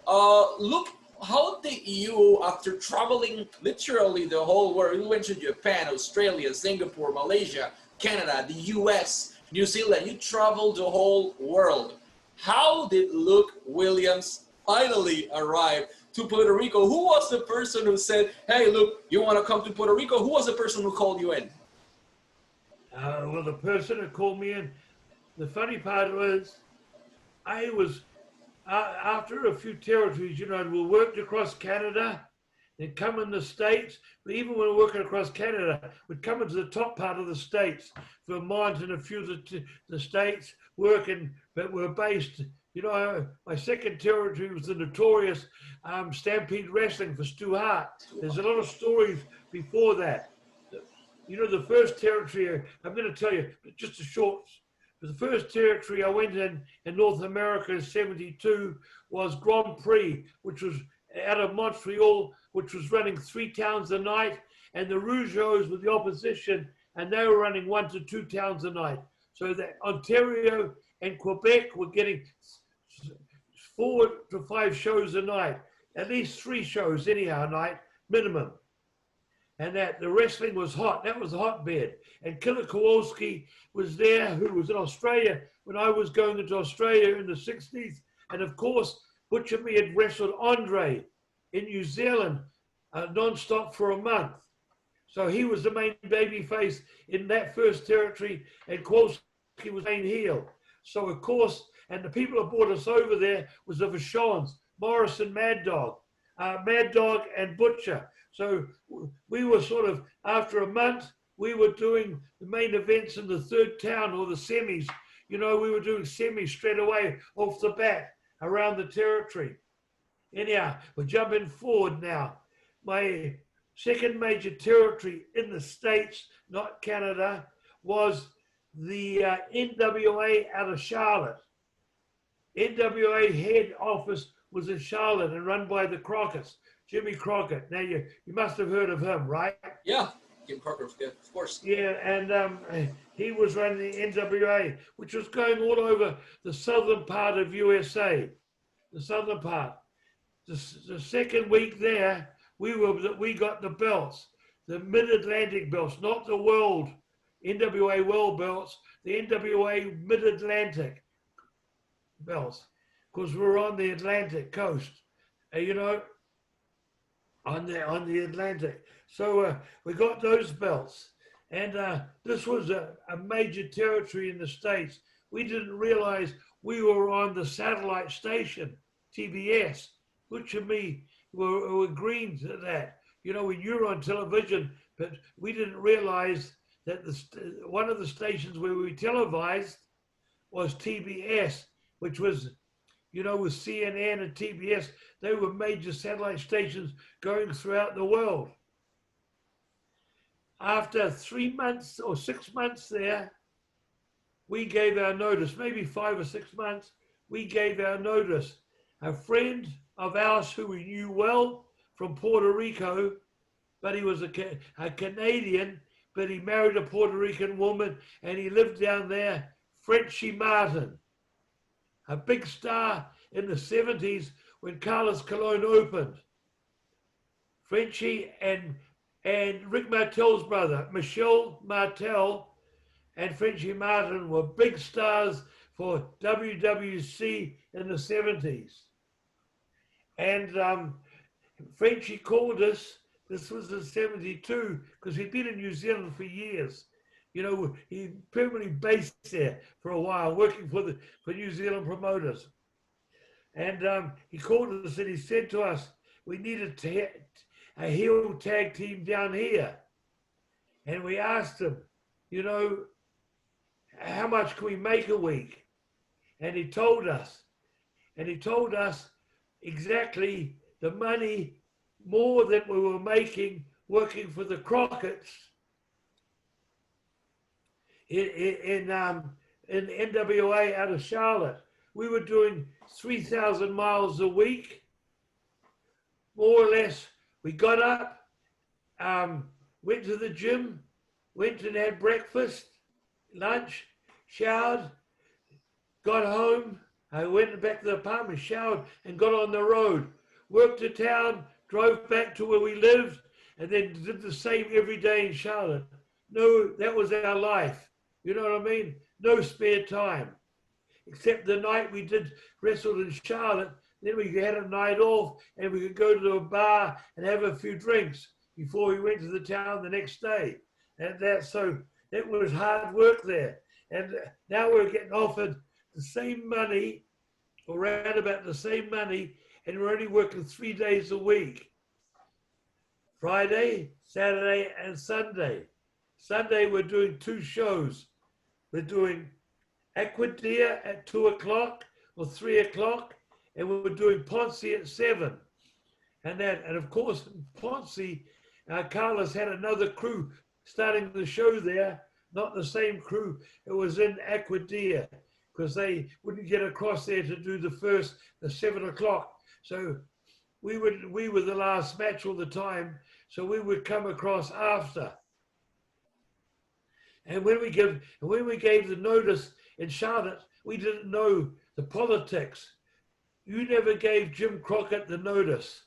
Look, how did you, after traveling literally the whole world, you went to Japan, Australia, Singapore, Malaysia, Canada, the US, New Zealand, you traveled the whole world. How did Luke Williams finally arrive to Puerto Rico? Who was the person who said, hey, Luke, you want to come to Puerto Rico? Who was the person who called you in? Well, the person who called me in, the funny part was, I was, after a few territories, we worked across Canada, then come in the States, but even when we were working across Canada, we'd come into the top part of the States, Vermont and a few of the States working, but we're based, my second territory was the notorious Stampede Wrestling for Stu Hart. There's a lot of stories before that. The first territory, I'm going to tell you, just a short, the first territory I went in North America in 72 was Grand Prix, which was out of Montreal, which was running 3 towns a night, and the Rougeaus were the opposition, and they were running 1 to 2 towns a night. So that Ontario and Quebec were getting 4 to 5 shows a night, at least 3 shows anyhow a night, minimum. And that the wrestling was hot. That was a hotbed. And Killer Kowalski was there, who was in Australia when I was going into Australia in the 60s. And of course, Butcher Me had wrestled Andre in New Zealand non-stop for a month. So he was the main baby face in that first territory, and Kowalski was main heel. So of course, and the people who brought us over there was the Vachons, Morris and Mad Dog and Butcher. So we were sort of, after a month, we were doing the main events in the third town or the semis. We were doing semis straight away off the bat around the territory. Anyhow, we're jumping forward now. My second major territory in the States, not Canada, was the NWA out of Charlotte. NWA head office was in Charlotte and run by the Crockett's. Jimmy Crockett. Now you must have heard of him, right? Yeah, Jim Crockett, yeah, of course. Yeah, and he was running the NWA, which was going all over the southern part of USA, the southern part. The second week there, we got the belts, the Mid-Atlantic belts, not the world NWA world belts, the NWA Mid-Atlantic belts, because we're on the Atlantic coast, on the Atlantic. So we got those belts. And this was a major territory in the States. We didn't realize we were on the satellite station, TBS, which of me were green to that. We knew on television, but we didn't realize that one of the stations where we televised was TBS, which was, with CNN and TBS, they were major satellite stations going throughout the world. After 3 months or 6 months there, we gave our notice, maybe 5 or 6 months, we gave our notice. A friend of ours who we knew well from Puerto Rico, but he was a Canadian, but he married a Puerto Rican woman and he lived down there, Frenchie Martin, a big star in the 70s when Carlos Colon opened. Frenchie and Rick Martel's brother, Michel Martel, and Frenchie Martin were big stars for WWC in the 70s. And Frenchie called us, this was in 72, because he'd been in New Zealand for years. He permanently based there for a while, working for New Zealand promoters. And he called us and he said to us, we need a heel tag team down here. And we asked him, how much can we make a week? And he told us exactly the money, more than we were making working for the Crockett's in NWA out of Charlotte. We were doing 3,000 miles a week, more or less. We got up, went to the gym, went and had breakfast, lunch, showered, got home, I went back to the apartment, showered, and got on the road. Worked to town, drove back to where we lived, and then did the same every day in Charlotte. No, that was our life. You know what I mean? No spare time. Except the night we did wrestled in Charlotte, then we had a night off and we could go to a bar and have a few drinks before we went to the town the next day. And so it was hard work there. And now we're getting offered the same money, or around about the same money, and we're only working 3 days a week. Friday, Saturday, and Sunday. Sunday, we're doing 2 shows. We're doing Aquadia at 2 o'clock or 3 o'clock, and we're doing Ponce at 7. And of course, Ponce, Carlos had another crew starting the show there, not the same crew. It was in Aquadia because they wouldn't get across there to do the 7 o'clock. So we were the last match all the time, so we would come across after. And when we gave the notice in Charlotte, we didn't know the politics. You never gave Jim Crockett the notice.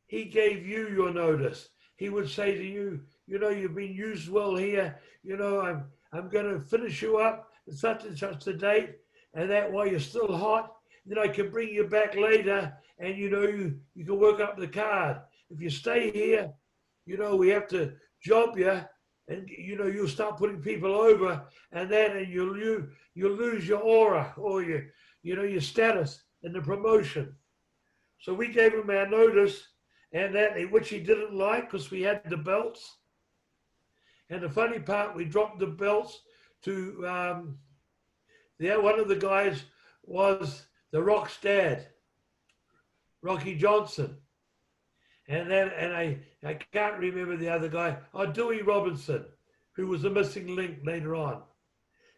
He gave you your notice. He would say to you, you know, you've been used well here. You know, I'm going to finish you up at such and such a date, and that while you're still hot, then I can bring you back later, and you know, you can work up the card. If you stay here, you know, we have to job you, and you know, you'll start putting people over, and you'll lose your aura or your status in the promotion. So we gave him our notice, and which he didn't like because we had the belts. And the funny part, we dropped the belts to one of the guys was the Rock's dad, Rocky Johnson. And I can't remember the other guy, Dewey Robinson, who was the missing link later on.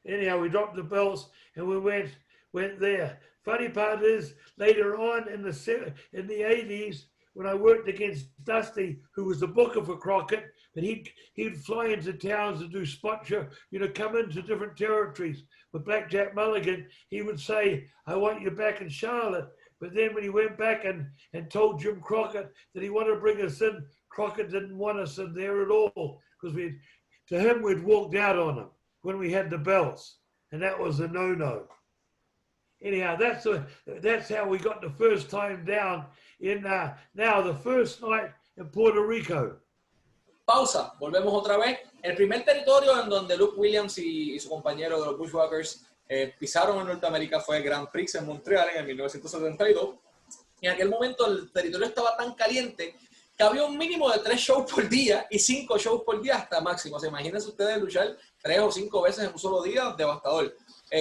Anyhow, we dropped the belts and we went there. Funny part is, later on in the 80s, when I worked against Dusty, who was the booker for Crockett, and he'd fly into towns to do spot show, come into different territories. With Blackjack Mulligan, he would say, I want you back in Charlotte. But then when he went back and told Jim Crockett that he wanted to bring us in, Crockett didn't want us in there at all, because to him, we'd walked out on him when we had the belts, and that was a no-no. Anyhow, that's how we got the first time down in now the first night in Puerto Rico. Pausa, volvemos otra vez. El primer territorio en donde Luke Williams y su compañero de los Bushwhackers pisaron en Norteamérica fue el Grand Prix en Montreal en el 1972. Y en aquel momento el territorio estaba tan caliente que había un mínimo de 3 shows por día y 5 shows por día hasta máximo. O sea, imagínense ustedes luchar 3 o 5 veces en un solo día, devastador.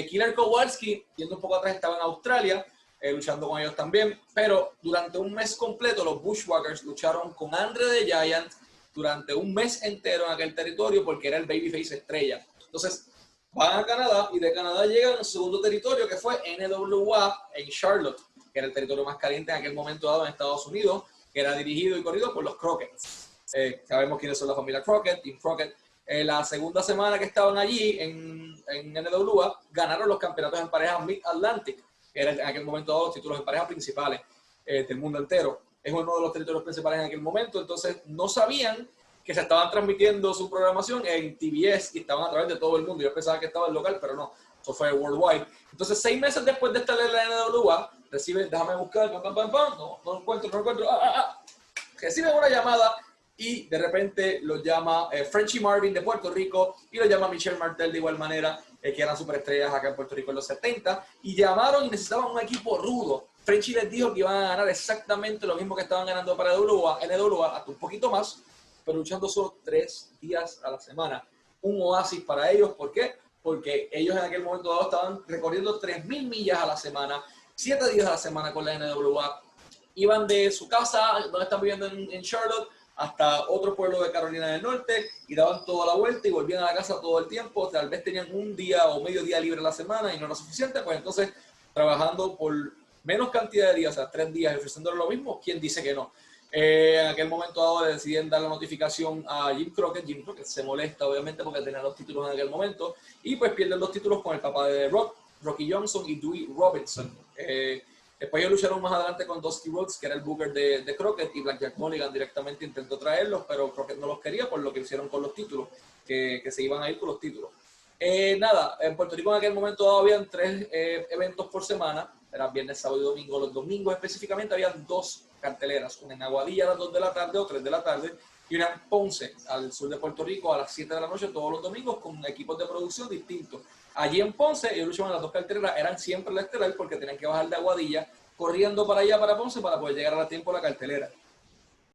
Killer Kowalski, yendo un poco atrás, estaba en Australia, luchando con ellos también, pero durante un mes completo los Bushwhackers lucharon con Andre the Giant durante un mes entero en aquel territorio porque era el babyface estrella. Entonces van a Canadá y de Canadá llegan a su segundo territorio, que fue NWA en Charlotte, que era el territorio más caliente en aquel momento dado en Estados Unidos, que era dirigido y corrido por los Crockett's. Sabemos quiénes son la familia Crockett, Team Crockett. La segunda semana que estaban allí en NWA, ganaron los campeonatos en parejas Mid-Atlantic, que era en aquel momento dado los títulos en parejas principales del mundo entero. Es uno de los territorios principales en aquel momento, entonces no sabían que se estaban transmitiendo su programación en TBS y estaban a través de todo el mundo. Yo pensaba que estaba en local, pero no, eso fue worldwide. Entonces 6 meses después de estar en la NWA, reciben, déjame buscar, no lo encuentro, reciben una llamada y de repente los llama Frenchy Marvin de Puerto Rico y lo llama Michelle Martel de igual manera, que eran superestrellas acá en Puerto Rico en los 70, y llamaron y necesitaban un equipo rudo. Frenchy les dijo que iban a ganar exactamente lo mismo que estaban ganando para NWA, hasta un poquito más, pero luchando solo 3 días a la semana. Un oasis para ellos, ¿por qué? Porque ellos en aquel momento dado estaban recorriendo 3.000 millas a la semana, 7 días a la semana con la NWA. Iban de su casa, donde están viviendo en Charlotte, hasta otro pueblo de Carolina del Norte y daban toda la vuelta y volvían a la casa todo el tiempo. Tal vez tenían un día o medio día libre a la semana y no era suficiente, pues entonces trabajando por menos cantidad de días, o sea, 3 días, ofreciéndole lo mismo, ¿quién dice que no? En aquel momento dado deciden dar la notificación a Jim Crockett. Jim Crockett se molesta obviamente porque tenía los títulos en aquel momento y pues pierden los títulos con el papá de Rocky Johnson y Dewey Robinson. Después ellos lucharon más adelante con Dusty Rhodes, que era el booker de Crockett, y Blackjack Mulligan directamente intentó traerlos, pero Crockett no los quería por lo que hicieron con los títulos, que se iban a ir con los títulos. Nada, en Puerto Rico en aquel momento habían 3 eventos por semana, eran viernes, sábado y domingo. Los domingos específicamente habían 2 carteleras, una en Aguadilla a las 2 de la tarde o 3 de la tarde, y una en Ponce, al sur de Puerto Rico, a las 7 de la noche todos los domingos, con equipos de producción distintos. Allí en Ponce, ellos luchaban las 2 carteleras, eran siempre la estelar porque tenían que bajar de Aguadilla corriendo para allá, para Ponce, para poder llegar a tiempo a la cartelera.